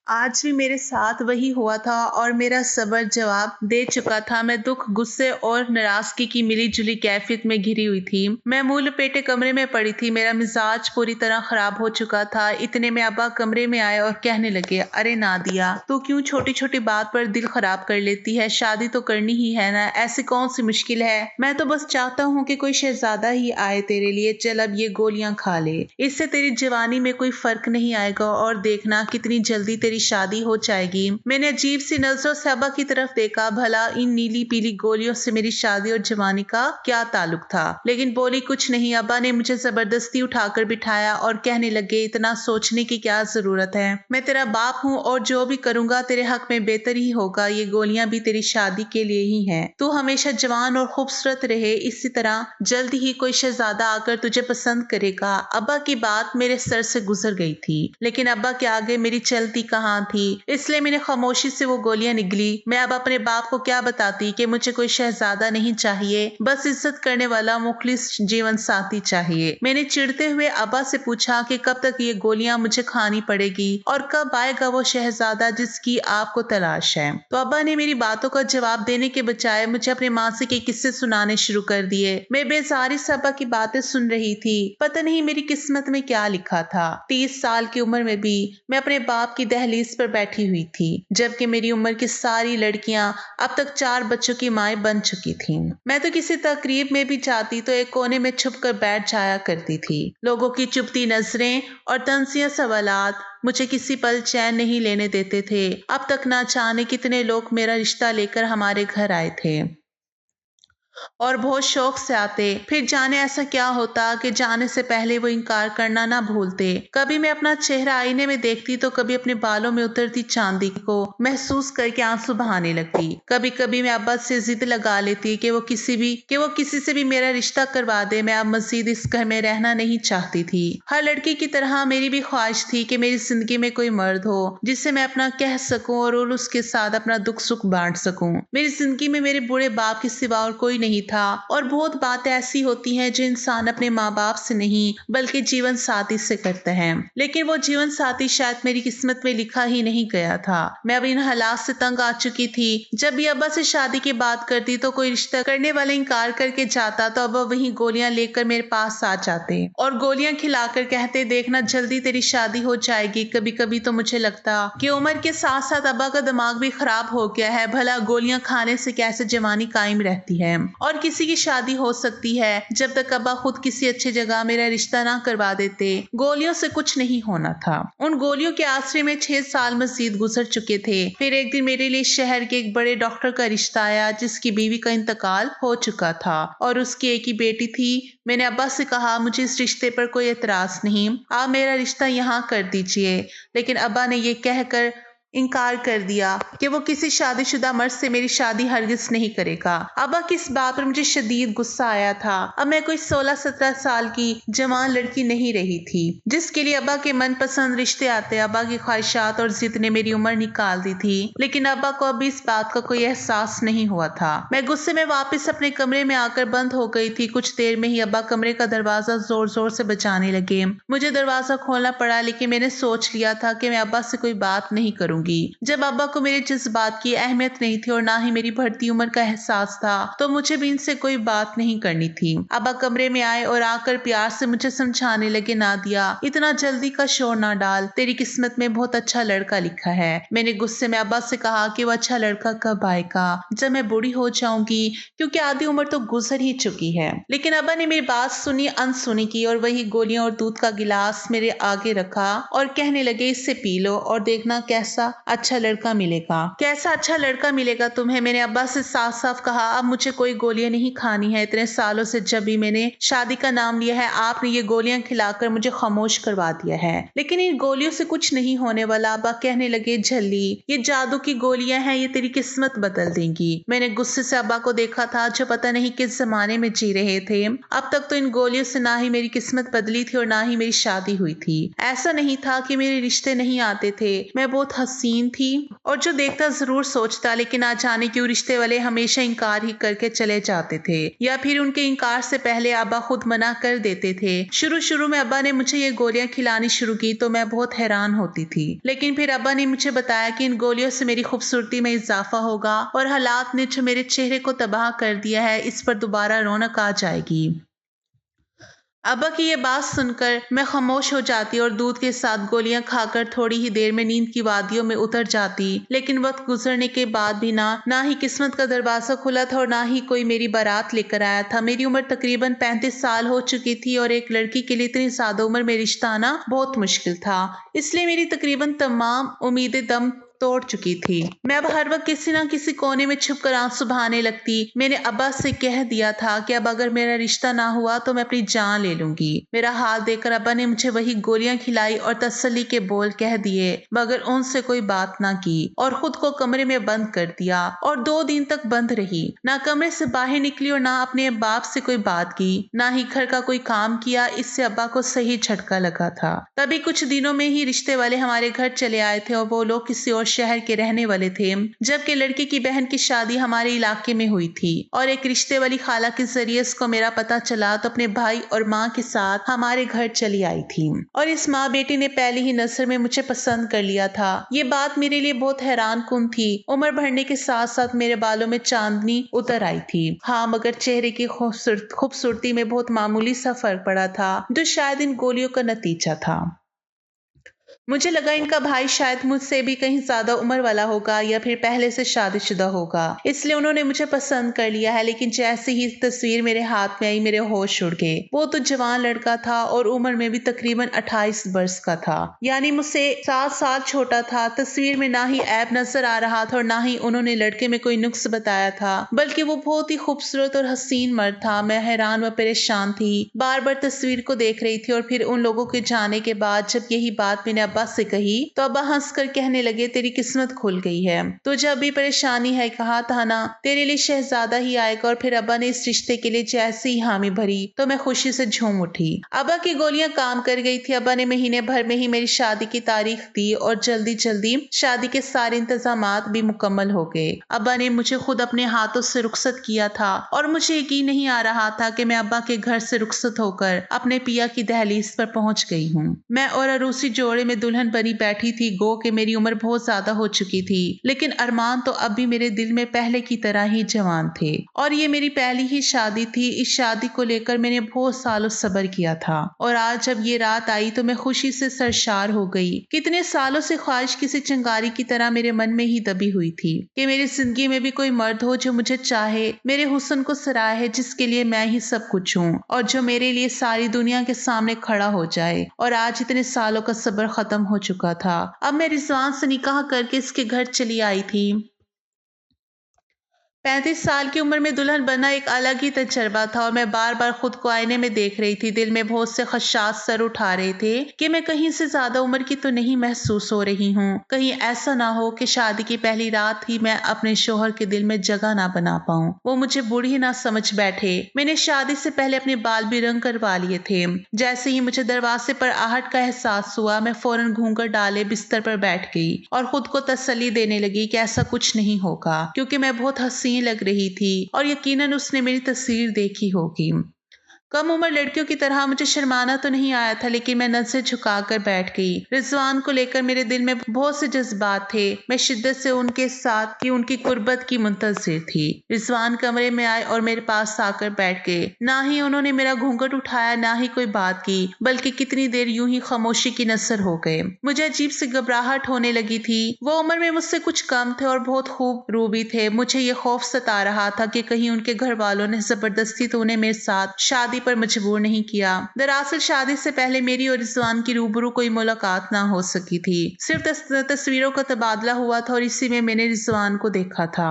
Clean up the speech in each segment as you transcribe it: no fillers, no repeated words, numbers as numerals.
आज भी मेरे साथ वही हुआ था और मेरा सब्र जवाब दे चुका था। मैं दुख, गुस्से और नाराजगी की मिली-जुली कैफियत में घिरी हुई थी। मैं मुँह लपेटे कमरे में पड़ी थी। मेरा मिजाज पूरी तरह खराब हो चुका था। इतने में अब्बा कमरे में आए और कहने लगे, अरे नादिया, तू क्यों छोटी-छोटी बात पर दिल खराब कर लेती है? शादी तो करनी ही है ना, ऐसी कौन सी मुश्किल है? मैं तो बस चाहता हूँ कि कोई शहजादा ही आए तेरे लिए। चल अब ये गोलियां खा ले, इससे तेरी जवानी में कोई फर्क नहीं आएगा और देखना कितनी जल्दी तेरी शादी हो जाएगी। मैंने अजीब सी नजरों से अब्बा की तरफ देखा। भला इन नीली पीली गोलियों से मेरी शादी और जवानी का क्या ताल्लुक था? लेकिन बोली कुछ नहीं। अब्बा ने मुझे जबरदस्ती उठाकर बिठाया और कहने लगे, इतना सोचने की क्या जरूरत है? मैं तेरा बाप हूँ और जो भी करूंगा तेरे हक में बेहतर ही होगा। ये गोलियां भी तेरी शादी के लिए ही हैं। तू हमेशा जवान और खूबसूरत रहे, इसी तरह जल्दी ही कोई शहजादा आकर तुझे पसंद करेगा। अब्बा की बात मेरे सर से गुजर गई थी, लेकिन अब्बा के आगे मेरी चलती कहाँ थी, इसलिए मैंने खामोशी से वो गोलियां निगली। मैं अब अपने बाप को क्या बताती कि मुझे कोई शहजादा नहीं चाहिए, बस इज्जत करने वाला मुखलिस जीवन साथी चाहिए। मैंने चिढ़ते हुए अब्बा से पूछा कि कब तक ये गोलियां मुझे खानी पड़ेगी और कब आएगा वो शहजादा जिसकी आपको तलाश है? तो अब्बा ने मेरी बातों का जवाब देने के बजाय मुझे अपने मासी के किस्से सुनाने शुरू कर दिए। मैं बेजारी से अब्बा की बातें सुन रही थी। पता नहीं मेरी किस्मत में क्या लिखा था। 30 साल की उम्र में भी मैं अपने बाप की दहलीज पर बैठी हुई थी, जबकि मेरी उम्र की सारी लड़कियां अब तक 4 बच्चों की माएं बन चुकी थीं। मैं तो किसी तकरीब में भी जाती तो एक कोने में छुप कर बैठ जाया करती थी। लोगों की चुपती नजरें और तंजिया सवालात मुझे किसी पल चैन नहीं लेने देते थे। अब तक ना जाने कितने लोग मेरा रिश्ता लेकर हमारे घर आए थे और बहुत शौक से आते। फिर जाने ऐसा क्या होता कि जाने से पहले वो इनकार करना ना भूलते। कभी मैं अपना चेहरा आईने में देखती तो कभी अपने बालों में उतरती चांदी को महसूस करके आंसू बहाने लगती। कभी कभी मैं अब्बा से जिद लगा लेती कि वो किसी से भी मेरा रिश्ता करवा दे। मैं अब मजीद इस घर में रहना नहीं चाहती थी। हर लड़की की तरह मेरी भी ख्वाहिश थी कि मेरी जिंदगी में कोई मर्द हो जिससे मैं अपना कह सकूं और उसके साथ अपना दुख सुख बांट सकूं। मेरी जिंदगी में मेरे बूढ़े बाप के सिवा और कोई नहीं था। और बहुत बातें ऐसी होती हैं जो इंसान अपने माँ बाप से नहीं बल्कि जीवन साथी से करते हैं, लेकिन वो जीवन साथी शायद मेरी किस्मत में लिखा ही नहीं गया था। मैं अब इन हालात से तंग आ चुकी थी। जब भी अब्बा से शादी की बात करती तो कोई रिश्ता करने वाला इनकार करके जाता तो अब्बा वही गोलियां लेकर मेरे पास आ जाते और गोलियां खिलाकर कहते, देखना जल्दी तेरी शादी हो जाएगी। कभी कभी तो मुझे लगता कि उम्र के साथ साथ अब्बा का दिमाग भी खराब हो गया है। भला गोलियां खाने से कैसे जवानी कायम रहती है और किसी की शादी हो सकती है जब तक अब्बा खुद किसी अच्छी जगह मेरा रिश्ता ना करवा देते। गोलियों से कुछ नहीं होना था। उन गोलियों के आश्रय में 6 साल मजीद गुजर चुके थे। फिर एक दिन मेरे लिए शहर के एक बड़े डॉक्टर का रिश्ता आया जिसकी बीवी का इंतकाल हो चुका था और उसकी एक ही बेटी थी। मैंने अब्बा से कहा, मुझे इस रिश्ते पर कोई एतराज नहीं, आप मेरा रिश्ता यहाँ कर दीजिए। लेकिन अब्बा ने ये कहकर इनकार कर दिया कि वो किसी शादीशुदा मर्द से मेरी शादी हरगिज नहीं करेगा। अब्बा की इस बात पर मुझे शदीद गुस्सा आया था। अब मैं कोई 16-17 साल की जवान लड़की नहीं रही थी जिसके लिए अब्बा के मनपसंद रिश्ते आते। अब्बा की ख्वाहिशात और जिद ने मेरी उम्र निकाल दी थी, लेकिन अब्बा को अभी इस बात का कोई एहसास नहीं हुआ था। मैं गुस्से में वापस अपने कमरे में आकर बंद हो गई थी। कुछ देर में ही अब्बा कमरे का दरवाजा जोर जोर से बजाने लगे। मुझे दरवाजा खोलना पड़ा, लेकिन मैंने सोच लिया था कि मैं अब्बा से कोई बात नहीं करूंगी। जब अब्बा को मेरे जज्बात की अहमियत नहीं थी और ना ही मेरी बढ़ती उम्र का एहसास था, तो मुझे भी इनसे कोई बात नहीं करनी थी। अब्बा कमरे में आए और आकर प्यार से मुझे समझाने लगे, नादिया, इतना जल्दी का शोर ना डाल, तेरी किस्मत में बहुत अच्छा लड़का लिखा है। मैंने गुस्से में अब्बा से कहा कि वो अच्छा लड़का कब आएगा? जब मैं बूढ़ी हो जाऊंगी, क्योंकि आधी उम्र तो गुजर ही चुकी है। लेकिन अब्बा ने मेरी बात सुनी अनसुनी की और वही गोलियां और दूध का गिलास मेरे आगे रखा और कहने लगे, इससे पी लो और देखना कैसा अच्छा लड़का मिलेगा। कैसा अच्छा लड़का मिलेगा तुम्हें? मैंने अब्बा से साफ साफ कहा, अब मुझे कोई गोलियां नहीं खानी है। इतने सालों से जब भी मैंने शादी का नाम लिया है, आपने ये गोलियां खिलाकर मुझे खामोश करवा दिया है। लेकिन इन गोलियों से कुछ नहीं होने वाला। अब्बा कहने लगे, झल्ली, ये जादू की गोलियां हैं, ये तेरी किस्मत बदल देंगी। मैंने गुस्से से अब्बा को देखा था जो पता नहीं किस जमाने में जी रहे थे। अब तक तो इन गोलियों से ना ही मेरी किस्मत बदली थी और ना ही मेरी शादी हुई थी। ऐसा नहीं था कि मेरे रिश्ते नहीं आते थे। मैं बहुत हसीन थी और जो देखता जरूर सोचता, लेकिन ना जाने क्यों रिश्ते वाले हमेशा इनकार ही करके चले जाते थे, या फिर उनके इनकार से पहले अब्बा खुद मना कर देते थे। शुरू शुरू में अब्बा ने मुझे ये गोलियां खिलानी शुरू की तो मैं बहुत हैरान होती थी, लेकिन फिर अब्बा ने मुझे बताया कि इन गोलियों से मेरी खूबसूरती में इजाफा होगा और हालात ने जो मेरे चेहरे को तबाह कर दिया है, इस पर दोबारा रौनक आ जाएगी। अब्बा की ये बात सुनकर मैं खामोश हो जाती और दूध के साथ गोलियां खाकर थोड़ी ही देर में नींद की वादियों में उतर जाती। लेकिन वक्त गुजरने के बाद भी ना ही किस्मत का दरवाजा खुला था और ना ही कोई मेरी बारात लेकर आया था। मेरी उम्र तकरीबन 35 साल हो चुकी थी और एक लड़की के लिए इतनी ज्यादा उम्र में रिश्ता आना बहुत मुश्किल था। इसलिए मेरी तकरीबन तमाम उम्मीदें दम तोड़ चुकी थी। मैं अब हर वक्त किसी ना किसी कोने में छुप कर आंसू बहाने लगती। मैंने अब्बा से कह दिया था कि अब अगर मेरा रिश्ता ना हुआ तो मैं अपनी जान ले लूंगी। मेरा हाल देखकर अब्बा ने मुझे वही गोलियां खिलाई और तसल्ली के बोल कह दिए, मगर उनसे कोई बात ना की और खुद को कमरे में बंद कर दिया और 2 दिन तक बंद रही। ना कमरे से बाहर निकली और ना अपने बाप से कोई बात की, ना ही घर का कोई काम किया। इससे अब्बा को सही झटका लगा था। तभी कुछ दिनों में ही रिश्ते वाले हमारे घर चले आए थे और वो लोग किसी और शहर के रहने वाले थे, जबकि लड़के की बहन की शादी हमारे इलाके में हुई थी। और एक रिश्ते वाली खाला के जरिए इसको मेरा पता चला तो अपने भाई और माँ के साथ हमारे घर चली आई थी और इस माँ बेटी ने पहली ही नजर में मुझे पसंद कर लिया था। ये बात मेरे लिए बहुत हैरान कुन थी। उम्र बढ़ने के साथ साथ मेरे बालों में चांदनी उतर आई थी। हाँ, मगर चेहरे की खूबसूरती में बहुत मामूली सा फर्क पड़ा था, जो शायद इन गोलियों का नतीजा था। मुझे लगा इनका भाई शायद मुझसे भी कहीं ज्यादा उम्र वाला होगा या फिर पहले से शादीशुदा होगा, इसलिए उन्होंने मुझे पसंद कर लिया है। लेकिन जैसे ही तस्वीर मेरे हाथ में आई, मेरे होश उड़ गए। वो तो जवान लड़का था और उम्र में भी तकरीबन 28 वर्ष का था, यानी मुझसे 7 साल छोटा था। तस्वीर में ना ही ऐब नजर आ रहा था और ना ही उन्होंने लड़के में कोई नुक्स बताया था, बल्कि वो बहुत ही खूबसूरत और हसीन मर्द था। मैं हैरान व परेशान थी, बार बार तस्वीर को देख रही थी। और फिर उन लोगों के जाने के बाद जब यही बात मैंने अब्बा से कही तो अब्बा हंसकर कहने लगे, तेरी किस्मत खुल गई है, तुझे अभी परेशानी है, कहा था ना तेरे लिए शहजादा ही आएगा। और फिर अब्बा ने इस रिश्ते के लिए जैसे ही हामी भरी तो मैं खुशी से झूम उठी। अब्बा की गोलियां काम कर गई थी। अब्बा ने महीने भर में ही मेरी शादी की तारीख दी और जल्दी जल्दी शादी के सारे इंतजामात भी मुकम्मल हो गए। अब्बा ने मुझे खुद अपने हाथों से रुखसत किया था और मुझे यकीन नहीं आ रहा था कि मैं अब्बा के घर से रुखसत होकर अपने पिया की दहलीज पर पहुंच गई हूँ। मैं और अरूसी जोड़े में दुल्हन बनी बैठी थी। गो कि मेरी उम्र बहुत ज्यादा हो चुकी थी, लेकिन अरमान तो अब भी मेरे दिल में पहले की तरह ही जवान थे। और ये मेरी पहली ही शादी थी। इस शादी को लेकर मैंने बहुत सालों सब्र किया था और आज जब ये रात आई तो मैं खुशी से सरशार हो गई। कितने सालों से ख्वाहिश किसी चिंगारी की तरह मेरे मन में ही दबी हुई थी कि मेरी जिंदगी में भी कोई मर्द हो जो मुझे चाहे, मेरे हुस्न को सराहे, जिसके लिए मैं ही सब कुछ हूँ और जो मेरे लिए सारी दुनिया के सामने खड़ा हो जाए। और आज इतने सालों का सब्र खत्म हो चुका था। अब मैं रिजवान से निकाह करके इसके घर चली आई थी। 35 साल की उम्र में दुल्हन बनना एक अलग ही तजर्बा था और मैं बार बार खुद को आईने में देख रही थी। दिल में बहुत से खदशात सर उठा रहे थे कि मैं कहीं से ज्यादा उम्र की तो नहीं महसूस हो रही हूँ। कहीं ऐसा ना हो कि शादी की पहली रात ही मैं अपने शोहर के दिल में जगह ना बना पाऊँ, वो मुझे बूढ़ी ना समझ बैठे। मैंने शादी से पहले अपने बाल भी रंग करवा लिए थे। जैसे ही मुझे दरवाजे पर आहट का एहसास हुआ, मैं फौरन घूंघट डाले बिस्तर पर बैठ गई और खुद को तसल्ली देने लगी कि ऐसा कुछ नहीं होगा, क्योंकि मैं बहुत हसीन लग रही थी और यकीनन उसने मेरी तस्वीर देखी होगी। कम उम्र लड़कियों की तरह मुझे शर्माना तो नहीं आया था, लेकिन मैं नज़रें झुकाकर बैठ गई। रिजवान को लेकर मेरे दिल में बहुत से जज्बात थे। मैं शिद्दत से उनके साथ की उनकी कुर्बत की मुंतजिर थी। रिजवान कमरे में आए और मेरे पास आकर बैठ गए। ना ही उन्होंने मेरा घूंघट उठाया, ना ही कोई बात की, बल्कि कितनी देर यूं ही खामोशी की नसर हो गए। मुझे अजीब सी घबराहट होने लगी थी। वो उम्र में मुझसे कुछ कम थे और बहुत खूब रूबी थे। मुझे ये खौफ सता रहा था कि कहीं उनके घर वालों ने जबरदस्ती तो उन्हें मेरे साथ शादी पर मजबूर नहीं किया। दरअसल शादी से पहले मेरी और रिजवान की रूबरू कोई मुलाकात ना हो सकी थी। सिर्फ तस्वीरों का तबादला हुआ था और इसी में मैंने रिजवान को देखा था।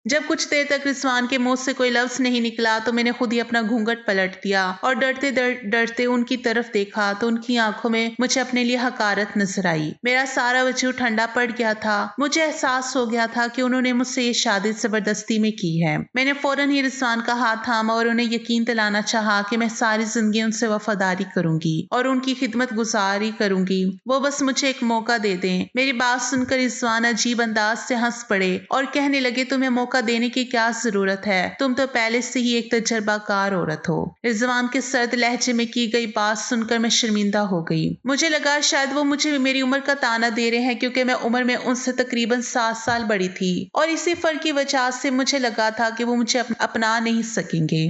जब कुछ देर तक रिजवान के मुंह से कोई लफ्ज नहीं निकला तो मैंने खुद ही अपना घूंघट पलट दिया और डरते उनकी तरफ देखा तो उनकी आंखों में मुझे अपने लिए हकारत नजर आई। मेरा सारा वजूद ठंडा पड़ गया था। मुझे एहसास हो गया था कि उन्होंने मुझसे ये शादी जबरदस्ती में की है। मैंने फौरन ही रिजवान का हाथ थामा और उन्हें यकीन दिलाना चाहा कि मैं सारी जिंदगी उनसे वफादारी करूंगी और उनकी खिदमत गुजारी करूंगी। वो बस मुझे एक मौका दे दें। मेरी बात सुनकर रिजवान अजीब अंदाज से हंस पड़े और कहने लगे, तुम्हें मौका देने की क्या जरूरत है, तुम तो पहले से ही एक तजर्बाकार औरत हो। रिजवान के सर्द लहजे में की गई बात सुनकर मैं शर्मिंदा हो गई। मुझे लगा शायद वो मुझे मेरी उम्र का ताना दे रहे हैं, क्योंकि मैं उम्र में उनसे तकरीबन 7 साल बड़ी थी और इसी फर्क की वजह से मुझे लगा था कि वो मुझे अपना नहीं सकेंगे।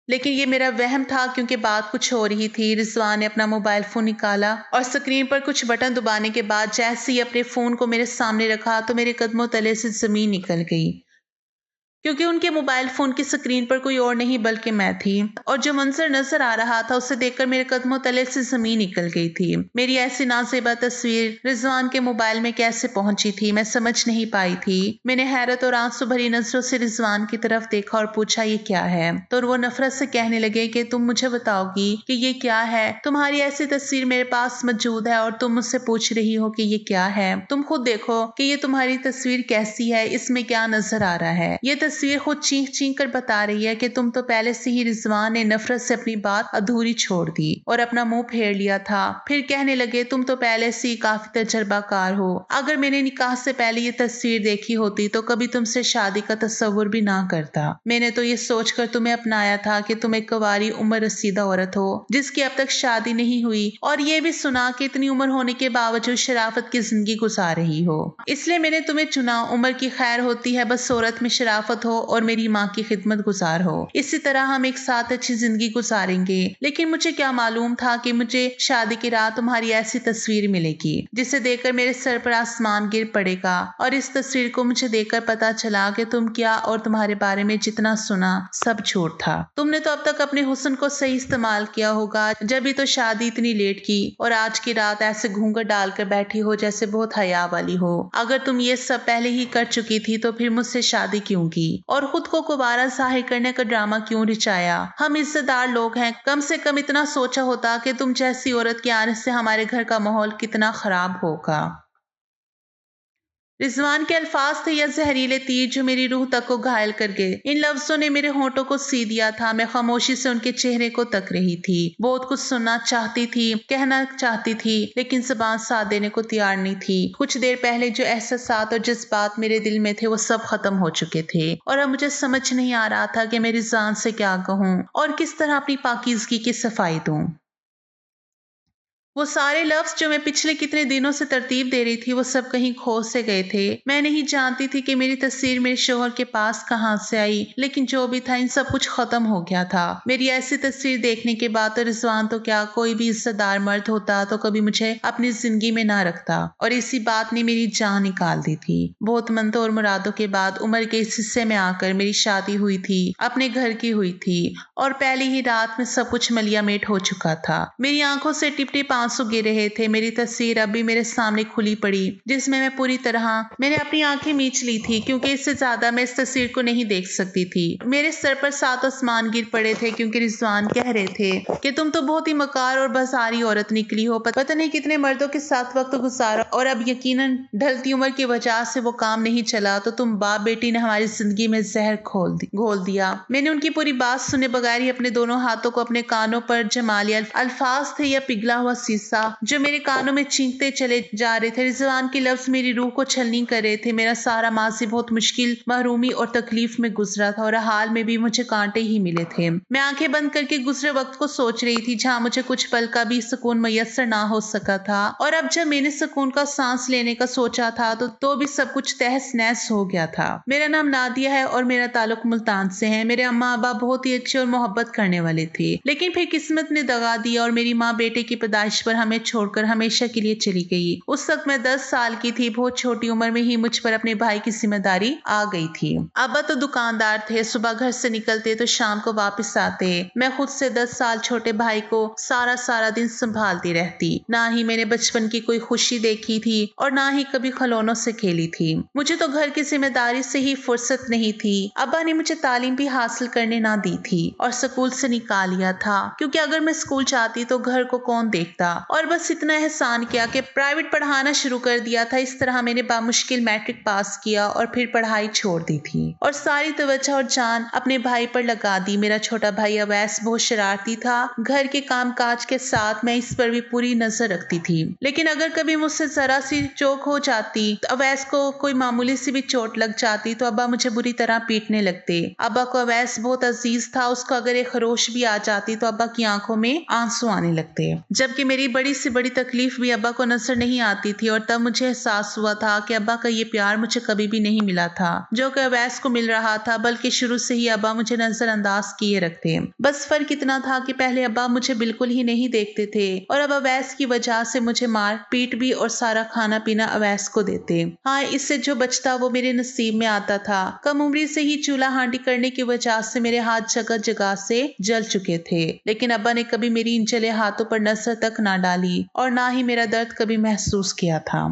लेकिन ये मेरा वहम था, क्योंकि बात कुछ हो रही थी। रिजवान ने अपना मोबाइल फोन निकाला और स्क्रीन पर कुछ बटन दबाने के बाद जैसे ही अपने फोन को मेरे सामने रखा तो मेरे कदमों तले से जमीन निकल गई, क्योंकि उनके मोबाइल फोन की स्क्रीन पर कोई और नहीं बल्कि मैं थी और जो मंजर नजर आ रहा था उसे देखकर मेरे कदमों तले से जमीन निकल गई थी। मेरी ऐसी नाज़ेबा तस्वीर रिजवान के मोबाइल में कैसे पहुंची थी मैं समझ नहीं पाई थी। मैंने हैरत और आंसू भरी नजरों से रिजवान की तरफ देखा और पूछा, ये क्या है? तो वो नफरत से कहने लगे कि तुम मुझे बताओगी कि ये क्या है? तुम्हारी ऐसी तस्वीर मेरे पास मौजूद है और तुम मुझसे पूछ रही हो कि ये क्या है? तुम खुद देखो कि ये तुम्हारी तस्वीर कैसी है, इसमें क्या नजर आ रहा है। ये तस्वीर खुद चीख चीख कर बता रही है कि तुम तो पहले से ही। रिजवान ने नफरत से अपनी बात अधूरी छोड़ दी और अपना मुंह फेर लिया था। फिर कहने लगे, तुम तो पहले से ही काफी तजर्बाकार हो। अगर मैंने निकाह से पहले ये तस्वीर देखी होती तो कभी तुमसे शादी का तस्वुर भी ना करता। मैंने तो ये सोचकर तुम्हें अपनाया था कि तुम एक कुंवारी उम्र रसीदा औरत हो जिसकी अब तक शादी नहीं हुई, और ये भी सुना कि इतनी उम्र होने के बावजूद शराफत की जिंदगी गुजार रही हो। इसलिए मैंने तुम्हें चुना। उम्र की खैर होती है, बस औरत में शराफत हो और मेरी माँ की खिदमत गुजार हो। इसी तरह हम एक साथ अच्छी जिंदगी गुजारेंगे। लेकिन मुझे क्या मालूम था कि मुझे शादी की रात तुम्हारी ऐसी तस्वीर मिलेगी जिसे देखकर मेरे सर पर आसमान गिर पड़ेगा। और इस तस्वीर को मुझे देखकर पता चला कि तुम क्या और तुम्हारे बारे में जितना सुना सब झूठ था। तुमने तो अब तक अपने हुस्न को सही इस्तेमाल किया होगा, जब भी तो शादी इतनी लेट की और आज की रात ऐसे घूंघट डालकर बैठी हो जैसे बहुत हया वाली हो। अगर तुम ये सब पहले ही कर चुकी थी तो फिर मुझसे शादी क्यों की और खुद को दोबारा जाहिर करने का ड्रामा क्यों रचाया? हम इज्जतदार लोग हैं, कम से कम इतना सोचा होता कि तुम जैसी औरत के आने से हमारे घर का माहौल कितना खराब होगा। रिजवान के अल्फाज थे या जहरीले तीर जो मेरी रूह तक को घायल कर गए। इन लफ्जों ने मेरे होंठों को सी दिया था। मैं खामोशी से उनके चेहरे को तक रही थी। बहुत कुछ सुनना चाहती थी, कहना चाहती थी, लेकिन जुबान साथ देने को तैयार नहीं थी। कुछ देर पहले जो एहसासात और जज्बात मेरे दिल में थे वो सब खत्म हो चुके थे और अब मुझे समझ नहीं आ रहा था कि मैं रिजवान से क्या कहूँ और किस तरह अपनी पाकीज़गी की सफाई दूं। वो सारे लफ्ज जो मैं पिछले कितने दिनों से तरतीब दे रही थी वो सब कहीं खो से गए थे। मैं नहीं जानती थी कि मेरी तस्वीर मेरे शोहर के पास कहाँ से आई, लेकिन जो भी था इन सब कुछ खत्म हो गया था। मेरी ऐसी तस्वीर देखने के बाद तो रिजवान तो क्या कोई भी इज्जतदार मर्द होता तो कभी मुझे अपनी जिंदगी में ना रखता, और इसी बात ने मेरी जान निकाल दी थी। बहुत मंतों और मुरादों के बाद उम्र के इस हिस्से में आकर मेरी शादी हुई थी, अपने घर की हुई थी, और पहली ही रात में सब कुछ मलियामेट हो चुका था। मेरी आंखों से टिप टिप आंसू गिर रहे थे। मेरी तस्वीर अभी मेरे सामने खुली पड़ी जिसमें मैं पूरी तरह मैंने अपनी आंखें मीच ली थी, क्योंकि इससे ज्यादा मैं इस तस्वीर को नहीं देख सकती थी। मेरे सर पर 7 आसमान गिर पड़े थे, क्योंकि रिजवान कह रहे थे कि तुम तो बहुत ही मकार और बाजारी औरत निकली हो। पता नहीं कितने मर्दों के साथ वक्त गुजारा और अब यकीनन ढलती उम्र की वजह से वो काम नहीं चला, तो तुम बाप बेटी ने हमारी जिंदगी में जहर घोल दिया। मैंने उनकी पूरी बात सुने बगैर ही अपने दोनों हाथों को अपने कानों पर जमा लिया। अल्फाज थे या पिघला हुआ शीशा जो मेरे कानों में चीखते चले जा रहे थे। रिजवान के लफ्ज मेरी रूह को छलनी कर रहे थे। मेरा सारा माजी बहुत मुश्किल, महरूमी और तकलीफ में गुजरा था और हाल में भी मुझे कांटे ही मिले थे। मैं आंखें बंद करके गुजरे वक्त को सोच रही थी, जहाँ मुझे कुछ पल का भी सुकून मैसर ना हो सका था, और अब जब मैंने सुकून का सांस लेने का सोचा था तो भी सब कुछ तहस नहस हो गया था। मेरा नाम नादिया है और मेरा ताल्लुक मुल्तान से है। मेरे अम्मा अब्बा बहुत ही अच्छे और मोहब्बत करने वाले थे, लेकिन फिर किस्मत ने दगा दिया और मेरी माँ बेटे की पैदाइश फर्श पर हमें छोड़कर हमेशा के लिए चली गई। उस वक्त मैं 10 साल की थी। बहुत छोटी उम्र में ही मुझ पर अपने भाई की जिम्मेदारी आ गई थी। अब्बा तो दुकानदार थे, सुबह घर से निकलते तो शाम को वापस आते। मैं खुद से 10 साल छोटे भाई को सारा सारा दिन संभालती रहती। ना ही मैंने बचपन की कोई खुशी देखी थी और ना ही कभी खिलौनों से खेली थी। मुझे तो घर की जिम्मेदारी से ही फुर्सत नहीं थी। अब्बा ने मुझे तालीम भी हासिल करने ना दी थी और स्कूल से निकाल लिया था, क्योंकि अगर मैं स्कूल जाती तो घर को कौन देखता। और बस इतना एहसान किया कि प्राइवेट पढ़ाना शुरू कर दिया था। इस तरह मैंने बामुश्किल मैट्रिक पास किया और फिर पढ़ाई छोड़ दी थी और सारी तवज्जो और जान अपने भाई पर लगा दी। मेरा छोटा भाई अवैस बहुत शरारती था। घर के काम काज के साथ मैं इस पर भी पूरी नजर रखती थी, लेकिन अगर कभी मुझसे जरा सी चूक हो जाती तो अवैस को कोई मामूली सी भी चोट लग जाती तो अब्बा मुझे बुरी तरह पीटने लगते। अब्बा को अवैस बहुत अजीज था। उसको अगर एक खरोश भी आ जाती तो अब्बा की आंखों में आंसू आने लगते, जबकि मेरी बड़ी से बड़ी तकलीफ भी अब्बा को नजर नहीं आती थी। और तब मुझे एहसास हुआ था कि अब्बा का ये प्यार मुझे कभी भी नहीं मिला था जो कि अवैस को मिल रहा था, बल्कि शुरू से ही अब्बा मुझे नजरअंदाज किए रखते। बस फर्क इतना था कि पहले अब्बा मुझे बिल्कुल ही नहीं देखते थे और अब अवैस की वजह से मुझे मार पीट भी और सारा खाना पीना अवैस को देते। हाँ, इससे जो बचता वो मेरे नसीब में आता था। कम उम्री से ही चूल्हा हांडी करने की वजह से मेरे हाथ जगह जगह से जल चुके थे, लेकिन अब्बा ने कभी मेरी इन जले हाथों पर नजर तक ना डाली और ना ही मेरा दर्द कभी महसूस किया था।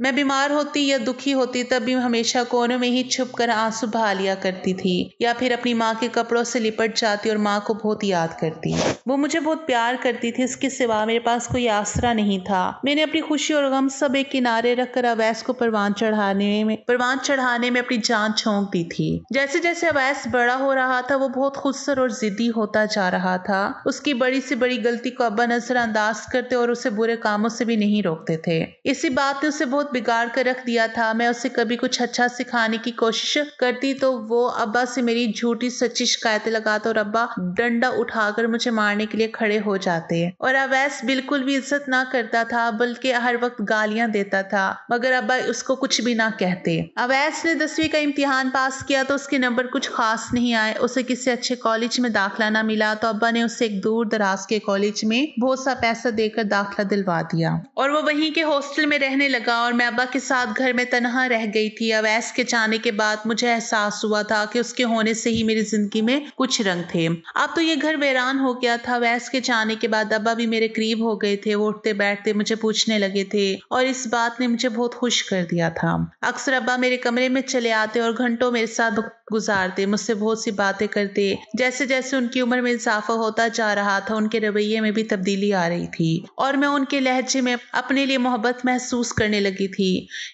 मैं बीमार होती या दुखी होती तब भी हमेशा कोनों में ही छुप कर आंसू बहा लिया करती थी, या फिर अपनी माँ के कपड़ों से लिपट जाती और माँ को बहुत याद करती। वो मुझे बहुत प्यार करती थी, इसके सिवा मेरे पास कोई आसरा नहीं था। मैंने अपनी खुशी और गम सब एक किनारे रखकर अवैस को परवान चढ़ाने में अपनी जान झोंक दी थी। जैसे जैसे अवैस बड़ा हो रहा था वो बहुत खुदसर और जिद्दी होता जा रहा था। उसकी बड़ी से बड़ी गलती को अब्बा नजरअंदाज करते और उसे बुरे कामों से भी नहीं रोकते थे। इसी बात ने उसे बहुत बिगाड़ कर रख दिया था। मैं उसे कभी कुछ अच्छा सिखाने की कोशिश करती तो वो अब्बा से मेरी झूठी सच्ची शिकायतें लगाता और अब्बा डंडा उठाकर मुझे मारने के लिए खड़े हो जाते। और अवैस बिल्कुल भी इज्जत ना करता था, बल्कि हर वक्त गालियां देता था, मगर अब्बा उसको कुछ भी ना कहते। अवैस ने 10वीं का इम्तिहान पास किया तो उसके नंबर कुछ खास नहीं आए। उसे किसी अच्छे कॉलेज में दाखिला ना मिला तो अब्बा ने उसे एक दूर दराज के कॉलेज में बहुत सा पैसा देकर दाखिला दिलवा दिया और वो वहीं के हॉस्टल में रहने लगा और मैं अब्बा के साथ घर में तनहा रह गई थी। अवैस के जाने के बाद मुझे एहसास हुआ था कि उसके होने से ही मेरी जिंदगी में कुछ रंग थे। अब तो ये घर वीरान हो गया था। अवैस के जाने के बाद अब्बा भी मेरे करीब हो गए थे। वो उठते बैठते मुझे पूछने लगे थे और इस बात ने मुझे बहुत खुश कर दिया था। अक्सर अब्बा मेरे कमरे में चले आते और घंटों मेरे साथ गुजारते, मुझसे बहुत सी बातें करते। जैसे जैसे उनकी उम्र में इजाफा होता जा रहा था उनके रवैये में भी तब्दीली आ रही थी और मैं उनके लहजे में अपने लिए मोहब्बत महसूस करने लगी थी।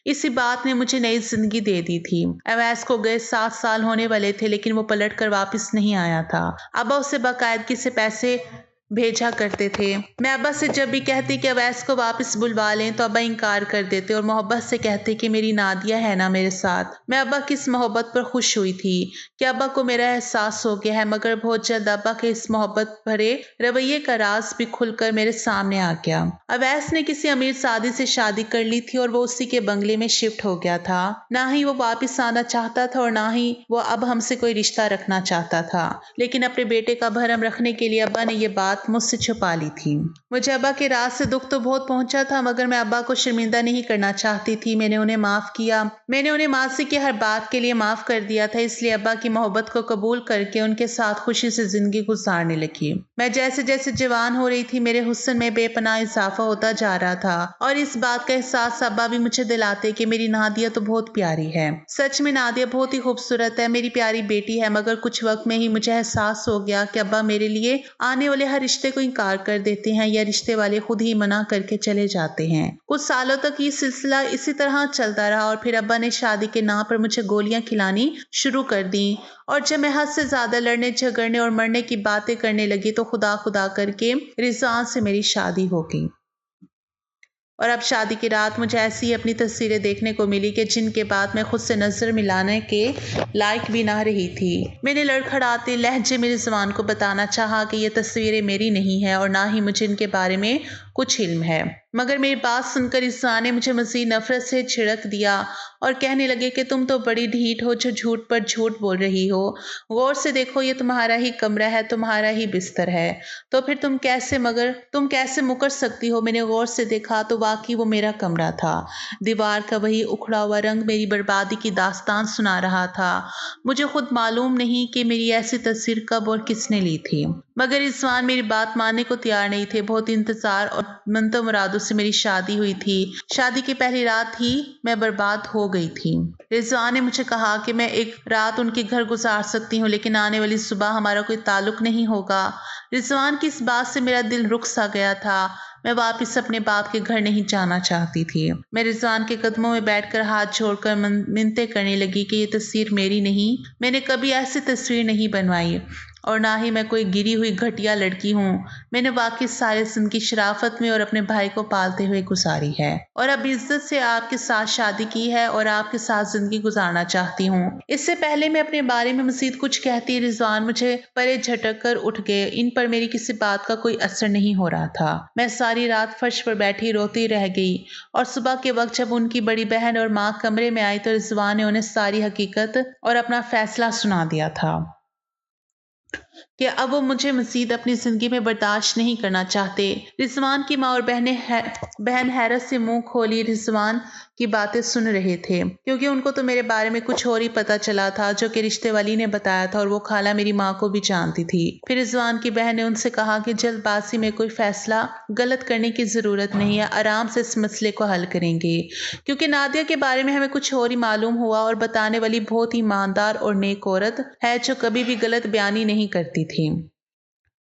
इसी बात ने मुझे नई जिंदगी दे दी थी। अवैस को गए 7 साल होने वाले थे, लेकिन वो पलट कर वापस नहीं आया था। अब्बा उसे बाकायदगी से पैसे भेजा करते थे। मैं अब्बा से जब भी कहती कि अवैस को वापस बुलवा लें तो अब्बा इनकार कर देते और मोहब्बत से कहते कि मेरी नादिया है ना मेरे साथ। मैं अब्बा की इस मोहब्बत पर खुश हुई थी कि अब्बा को मेरा एहसास हो गया है, मगर बहुत जल्द अब्बा के इस मोहब्बत भरे रवैये का राज भी खुलकर मेरे सामने आ गया। अवैस ने किसी अमीर सादी से शादी कर ली थी और वो उसी के बंगले में शिफ्ट हो गया था। ना ही वो वापस आना चाहता था और ना ही वो अब हमसे कोई रिश्ता रखना चाहता था, लेकिन अपने बेटे का भरम रखने के लिए अब्बा ने ये बात मुझसे छुपा ली थी। मुझे अब्बा के राज से दुख तो बहुत पहुंचा था, मगर मैं अब्बा को शर्मिंदा नहीं करना चाहती थी। मैंने उन्हें माफ किया। मैंने उन्हें मासी की हर बात के लिए माफ कर दिया था, इसलिए अब्बा की मोहब्बत को कबूल करके उनके साथ खुशी से जिंदगी गुजारने लगी। मैं जैसे जैसे जवान हो रही थी मेरे हुस्न में बेपनाह इजाफा होता जा रहा था और इस बात का एहसास अब्बा भी मुझे दिलाते कि मेरी नादिया तो बहुत प्यारी है। सच में नादिया बहुत ही खूबसूरत है, मेरी प्यारी बेटी है। मगर कुछ वक्त में ही मुझे एहसास हो गया कि अब्बा मेरे लिए आने वाले हर रिश्ते को इनकार कर देते हैं या रिश्ते वाले खुद ही मना करके चले जाते हैं। कुछ सालों तक ये सिलसिला इसी तरह चलता रहा और फिर अब्बा ने शादी के नाम पर मुझे गोलियां खिलानी शुरू कर दी और जब मैं हद से ज्यादा लड़ने झगड़ने और मरने की बातें करने लगी तो खुदा खुदा करके रिजवान से मेरी शादी हो गई। और अब शादी की रात मुझे ऐसी अपनी तस्वीरें देखने को मिली कि जिनके बाद मैं खुद से नजर मिलाने के लायक भी ना रही थी। मैंने लड़खड़ाते लहजे मेरी ज़ुबान को बताना चाहा कि ये तस्वीरें मेरी नहीं है और ना ही मुझे इनके बारे में कुछ इल्म है। مگر میری بات سن کر رضوان نے مجھے مزید نفرت سے چھڑک دیا اور کہنے لگے کہ تم تو بڑی ڈھیٹ ہو جو جھوٹ پر جھوٹ بول رہی ہو۔ غور سے دیکھو، یہ تمہارا ہی کمرہ ہے، تمہارا ہی بستر ہے، تو پھر تم کیسے مکر سکتی ہو؟ میں نے غور سے دیکھا تو واقعی وہ میرا کمرہ تھا۔ دیوار کا وہی اکھڑا ہوا رنگ میری بربادی کی داستان سنا رہا تھا۔ مجھے خود معلوم نہیں کہ میری ایسی تصویر کب اور کس نے لی تھی، مگر رضوان میری بات ماننے کو تیار نہیں تھے۔ بہت انتظار اور منتوں مرادوں سے میری شادی ہوئی تھی۔ شادی کی پہلی رات ہی میں برباد ہو گئی تھی۔ رضوان نے مجھے کہا کہ میں ایک رات ان کے گھر گزار سکتی ہوں، لیکن آنے والی صبح ہمارا کوئی تعلق نہیں ہوگا۔ رضوان کی اس بات سے میرا دل رک سا گیا تھا۔ میں واپس اپنے باپ کے گھر نہیں جانا چاہتی تھی۔ میں رضوان کے قدموں میں بیٹھ کر ہاتھ جوڑ کر منتیں کرنے لگی کہ یہ تصویر میری نہیں، میں نے کبھی ایسی تصویر نہیں بنوائی، اور نہ ہی میں کوئی گری ہوئی گھٹیا لڑکی ہوں۔ میں نے واقعی سارے زندگی شرافت میں اور اپنے بھائی کو پالتے ہوئے گزاری ہے، اور اب عزت سے آپ کے ساتھ شادی کی ہے اور آپ کے ساتھ زندگی گزارنا چاہتی ہوں۔ اس سے پہلے میں اپنے بارے میں مزید کچھ کہتی، رضوان مجھے پرے جھٹک کر اٹھ گئے۔ ان پر میری کسی بات کا کوئی اثر نہیں ہو رہا تھا۔ میں ساری رات فرش پر بیٹھی روتی رہ گئی، اور صبح کے وقت جب ان کی بڑی بہن اور ماں کمرے میں آئی تو رضوان نے انہیں ساری حقیقت اور اپنا فیصلہ سنا دیا تھا کہ اب وہ مجھے مزید اپنی زندگی میں برداشت نہیں کرنا چاہتے۔ رضوان کی ماں اور بہن حیرت سے منہ کھولی رضوان کی باتیں سن رہے تھے، کیونکہ ان کو تو میرے بارے میں کچھ اور ہی پتہ چلا تھا جو کہ رشتے والی نے بتایا تھا، اور وہ خالہ میری ماں کو بھی جانتی تھی۔ پھر رضوان کی بہن نے ان سے کہا کہ جلد بازی میں کوئی فیصلہ غلط کرنے کی ضرورت نہیں ہے، آرام سے اس مسئلے کو حل کریں گے، کیونکہ نادیہ کے بارے میں ہمیں کچھ اور ہی معلوم ہوا، اور بتانے والی بہت ہی ایماندار اور نیک عورت ہے جو کبھی بھی غلط بیانی نہیں کرتی تھی۔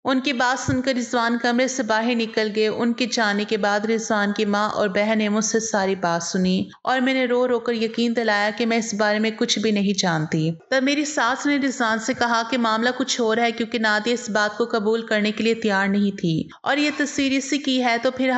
ان کی بات سن کر رضوان کمرے سے باہر نکل گئے۔ ان کے جانے کے بعد رضوان کی ماں اور بہن نے مجھ سے ساری بات سنی، اور میں نے رو رو کر یقین دلایا کہ میں اس بارے میں کچھ بھی نہیں جانتی۔ تب میری ساس نے رضوان سے کہا کہ معاملہ کچھ اور ہے، کیونکہ نادیہ اس بات کو قبول کرنے کے لیے تیار نہیں تھی، اور یہ تصویر اسی کی ہے، تو پھر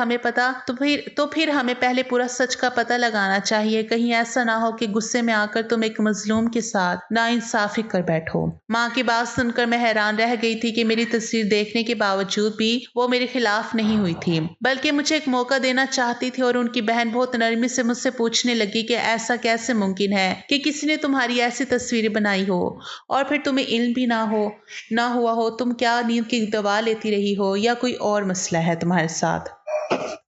ہمیں پہلے پورا سچ کا پتہ لگانا چاہیے، کہیں ایسا نہ ہو کہ غصے میں آ کر تم ایک مظلوم کے ساتھ ناانصافی کر بیٹھو۔ ماں کی بات سن کر میں حیران رہ گئی تھی کہ میری تصویر دیکھنے کے باوجود بھی وہ میرے خلاف نہیں ہوئی تھی، بلکہ مجھے ایک موقع دینا چاہتی تھی۔ اور ان کی بہن بہت نرمی سے مجھ سے پوچھنے لگی کہ ایسا کیسے ممکن ہے کہ کسی نے تمہاری ایسی تصویریں بنائی ہو، اور پھر تمہیں علم بھی نہ ہوا ہو، تم کیا نیند کی دوا لیتی رہی ہو، یا کوئی اور مسئلہ ہے تمہارے ساتھ؟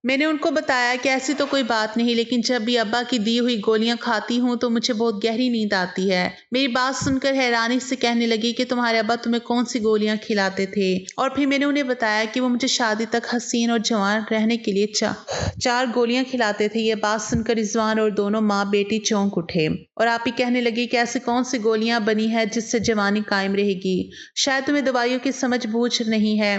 میں نے ان کو بتایا کہ ایسی تو کوئی بات نہیں، لیکن جب بھی ابا کی دی ہوئی گولیاں کھاتی ہوں تو مجھے بہت گہری نیند آتی ہے۔ میری بات سن کر حیرانی سے کہنے لگی کہ تمہارے ابا تمہیں کون سی گولیاں کھلاتے تھے، اور پھر میں نے انہیں بتایا کہ وہ مجھے شادی تک حسین اور جوان رہنے کے لیے 4 گولیاں کھلاتے تھے۔ یہ بات سن کر رضوان اور دونوں ماں بیٹی چونک اٹھے، اور آپ ہی کہنے لگی کہ ایسی کون سی گولیاں بنی ہے جس سے جوانی قائم رہے گی؟ شاید تمہیں دوائیوں کی سمجھ بوجھ نہیں ہے،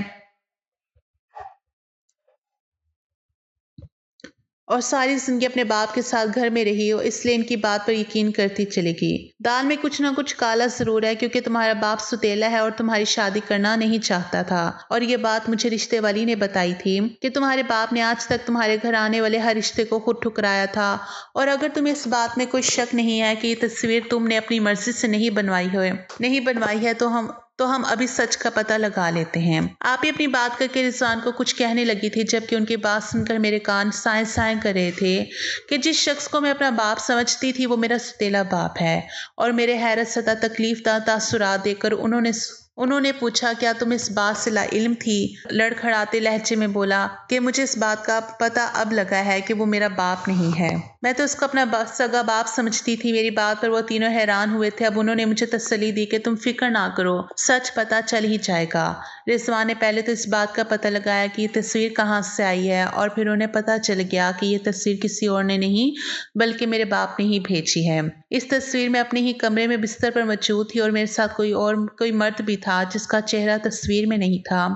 اور ساری زندگی اپنے باپ کے ساتھ گھر میں رہی ہو، اس لیے ان کی بات پر یقین کرتی چلے گی۔ دال میں کچھ نہ کچھ کالا ضرور ہے، کیونکہ تمہارا باپ ستیلا ہے اور تمہاری شادی کرنا نہیں چاہتا تھا، اور یہ بات مجھے رشتے والی نے بتائی تھی کہ تمہارے باپ نے آج تک تمہارے گھر آنے والے ہر رشتے کو خود ٹھکرایا تھا۔ اور اگر تمہیں اس بات میں کوئی شک نہیں ہے کہ یہ تصویر تم نے اپنی مرضی سے نہیں بنوائی ہے تو ہم ابھی سچ کا پتہ لگا لیتے ہیں۔ آپ ہی اپنی بات کر کے رضوان کو کچھ کہنے لگی تھی، جبکہ ان کی بات سن کر میرے کان سائیں سائیں کر رہے تھے کہ جس شخص کو میں اپنا باپ سمجھتی تھی وہ میرا ستیلا باپ ہے۔ اور میرے حیرت زدہ تکلیف دہ تاثرات دیکھ کر انہوں نے پوچھا، کیا تم اس بات سے لا علم تھی؟ لڑکھڑاتے لہجے میں بولا کہ مجھے اس بات کا پتہ اب لگا ہے کہ وہ میرا باپ نہیں ہے، میں تو اس کو اپنا سگا باپ سمجھتی تھی۔ میری بات پر وہ تینوں حیران ہوئے تھے۔ اب انہوں نے مجھے تسلی دی کہ تم فکر نہ کرو، سچ پتہ چل ہی جائے گا۔ رضوان نے پہلے تو اس بات کا پتہ لگایا کہ یہ تصویر کہاں سے آئی ہے، اور پھر انہیں پتہ چل گیا کہ یہ تصویر کسی اور نے نہیں بلکہ میرے باپ نے ہی بھیجی ہے۔ اس تصویر میں اپنے ہی کمرے میں بستر پر موجود تھی، اور میرے ساتھ کوئی مرد بھی تھا جس کا چہرہ تصویر میں نہیں تھا۔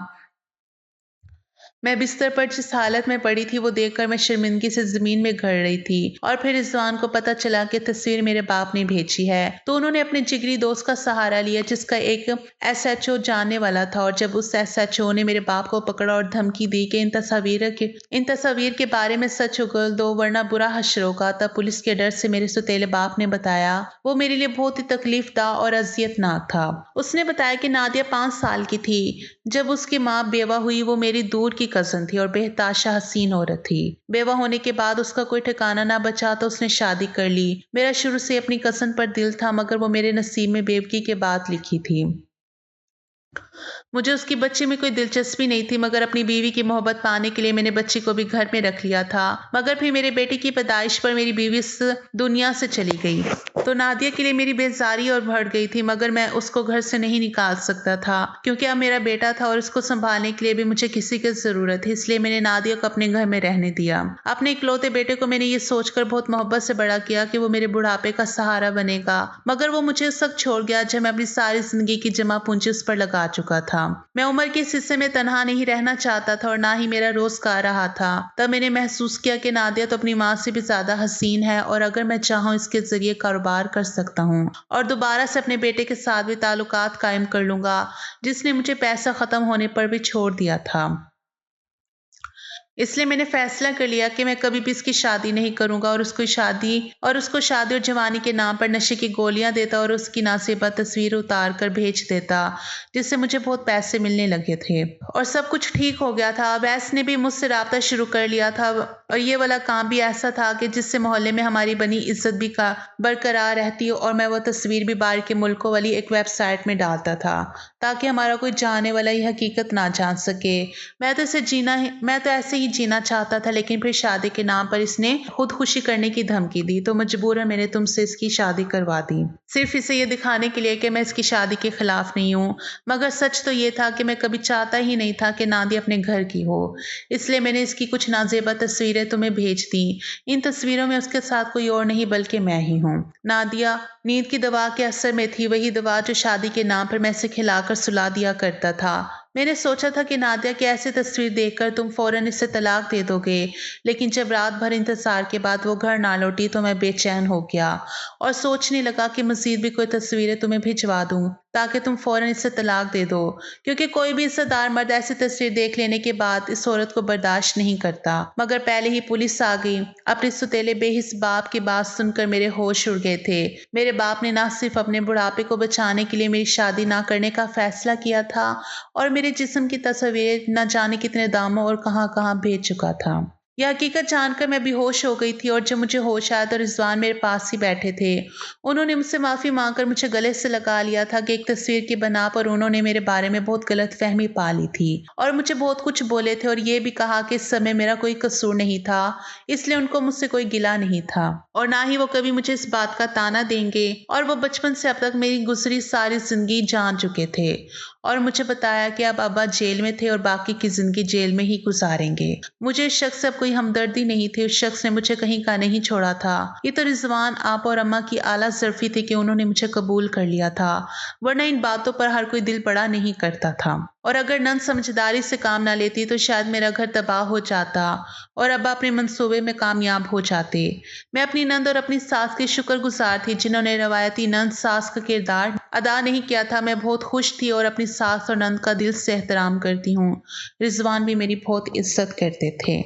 میں بستر پر جس حالت میں پڑی تھی وہ دیکھ کر میں شرمندگی سے زمین میں گڑ رہی تھی، اور پھر رضوان کو پتہ چلا کہ تصویر میرے باپ نے بھیجی ہے تو انہوں نے اپنے جگری دوست کا سہارا لیا جس کا ایک SHO جاننے والا تھا، اور جب اس SHO نے میرے باپ کو پکڑا اور دھمکی دی کہ ان تصاویر کے بارے میں سچ اگل دو ورنہ برا حشر ہوگا، تب پولیس کے ڈر سے میرے ستیلے باپ نے بتایا وہ میرے لیے بہت ہی تکلیف دہ اور اذیت ناک تھا۔ اس نے بتایا کہ نادیہ 5 سال کی تھی جب اس کی ماں بیوہ ہوئی، وہ میری دور کی कज़न थी और बेतहाशा हसीन औरत थी। बेवा होने के बाद उसका कोई ठिकाना ना बचा तो उसने शादी कर ली। मेरा शुरू से अपनी कज़न पर दिल था, मगर वो मेरे नसीब में बेवकी के बाद लिखी थी। मुझे उसकी बच्ची में कोई दिलचस्पी नहीं थी, मगर अपनी बीवी की मोहब्बत पाने के लिए मैंने बच्ची को भी घर में रख लिया था। मगर फिर मेरे बेटे की पैदाइश पर मेरी बीवी इस दुनिया से चली गई, तो नादिया के लिए मेरी बेजारी और बढ़ गई थी। मगर मैं उसको घर से नहीं निकाल सकता था, क्योंकि अब मेरा बेटा था और उसको संभालने के लिए भी मुझे किसी की जरूरत है। इसलिए मैंने नादिया को अपने घर में रहने दिया। अपने इकलौते बेटे को मैंने ये सोचकर बहुत मोहब्बत से बड़ा किया कि वो मेरे बुढ़ापे का सहारा बनेगा, मगर वो मुझे उस वक्त छोड़ गया जब मैं अपनी सारी जिंदगी की जमा पूंजी उस पर लगा चुका था। मैं उम्र के इस हिस्से में तन्हा नहीं रहना चाहता था और ना ही मेरा रोजगार रहा था। तब मैंने महसूस किया कि नादिया तो अपनी माँ से भी ज्यादा हसीन है, और अगर मैं चाहूँ इसके जरिए कारोबार कर सकता हूँ और दोबारा से अपने बेटे के साथ भी ताल्लुकात कायम कर लूंगा, जिसने मुझे पैसा खत्म होने पर भी छोड़ दिया था। इसलिए मैंने फैसला कर लिया कि मैं कभी भी इसकी शादी नहीं करूंगा, और उसको शादी और जवानी के नाम पर नशे की गोलियां देता और उसकी नासेबा तस्वीर उतार कर भेज देता, जिससे मुझे बहुत पैसे मिलने लगे थे और सब कुछ ठीक हो गया था। अवैस ने भी मुझसे राब्ता शुरू कर लिया था, और ये वाला काम भी ऐसा था कि जिससे मोहल्ले में हमारी बनी इज्जत भी का बरकरार रहती, और मैं वो तस्वीर भी बाहर के मुल्कों वाली एक वेबसाइट में डालता था ताकि हमारा कोई जानने वाला ये हकीकत ना जान सके। मैं तो ऐसे ही जीना चाहता था, लेकिन फिर शादी के नाम पर इसने खुदकुशी करने की धमकी दी, तो मजबूरन मैंने तुमसे इसकी शादी करवा दी, सिर्फ इसे ये दिखाने के लिए कि मैं इसकी शादी के खिलाफ नहीं हूँ। मगर सच तो ये था कि मैं कभी चाहता ही नहीं था कि नादिया अपने घर की हो। इसलिए मैंने इसकी कुछ नाजेबा तस्वीरें तुम्हें भेज दी। इन तस्वीरों में उसके साथ कोई और नहीं बल्कि मैं ही हूँ। नादिया नींद की दवा के असर में थी, वही दवा जो शादी के नाम पर मैं इसे खिलाकर सुला दिया करता था। मैंने सोचा था कि नादिया की ऐसी तस्वीर देखकर तुम फौरन इससे तलाक दे दोगे, लेकिन जब रात भर इंतजार के बाद वो घर ना लौटी तो मैं बेचैन हो गया और सोचने लगा कि मजीद भी कोई तस्वीरें तुम्हें भिजवा दूं ताकि तुम फौरन इससे तलाक दे दो, क्योंकि कोई भी इज्जतदार मर्द ऐसी तस्वीर देख लेने के बाद इस औरत को बर्दाश्त नहीं करता। मगर पहले ही पुलिस आ गई। अपने सुतेले बेहिस बाप की बात सुनकर मेरे होश उड़ गए थे। मेरे बाप ने ना सिर्फ अपने बुढ़ापे को बचाने के लिए मेरी शादी ना करने का फैसला किया था, और मेरे जिस्म की तस्वीरें न जाने कितने दामों और कहां कहां भेज चुका था। यह हकीकत जानकर मैं बेहोश हो गई थी, और जब मुझे होश आया तो रिजवान मेरे पास ही बैठे थे। उन्होंने मुझसे माफ़ी मांगकर मुझे गले से लगा लिया था कि एक तस्वीर की बना पर उन्होंने मेरे बारे में बहुत गलत फहमी पा ली थी, और मुझे बहुत कुछ बोले थे, और ये भी कहा कि इस समय मेरा कोई कसूर नहीं था, इसलिए उनको मुझसे कोई गिला नहीं था और ना ही वो कभी मुझे इस बात का ताना देंगे। और वो बचपन से अब तक मेरी गुजरी सारी जिंदगी जान चुके थे और मुझे बताया कि अब अब्बा जेल में थे और बाकी की जिंदगी जेल में ही गुजारेंगे। मुझे इस शख्स से अब कोई हमदर्दी नहीं थी। उस शख्स ने मुझे कहीं का नहीं छोड़ा था। ये तो रिजवान आप और अम्मा की आला ज़र्फी थी कि उन्होंने मुझे कबूल कर लिया था, वरना इन बातों पर हर कोई दिल बड़ा नहीं करता था। और अगर नंद समझदारी से काम ना लेती तो शायद मेरा घर तबाह हो जाता और अब्बा अपने मंसूबे में कामयाब हो जाते। मैं अपनी नंद और अपनी सास की शुक्रगुजार थी जिन्होंने रवायती नंद सास का किरदार अदा नहीं किया था। मैं बहुत खुश थी और अपनी सास और नंद का दिल से एहतराम करती हूँ। रिजवान भी मेरी बहुत इज्जत करते थे।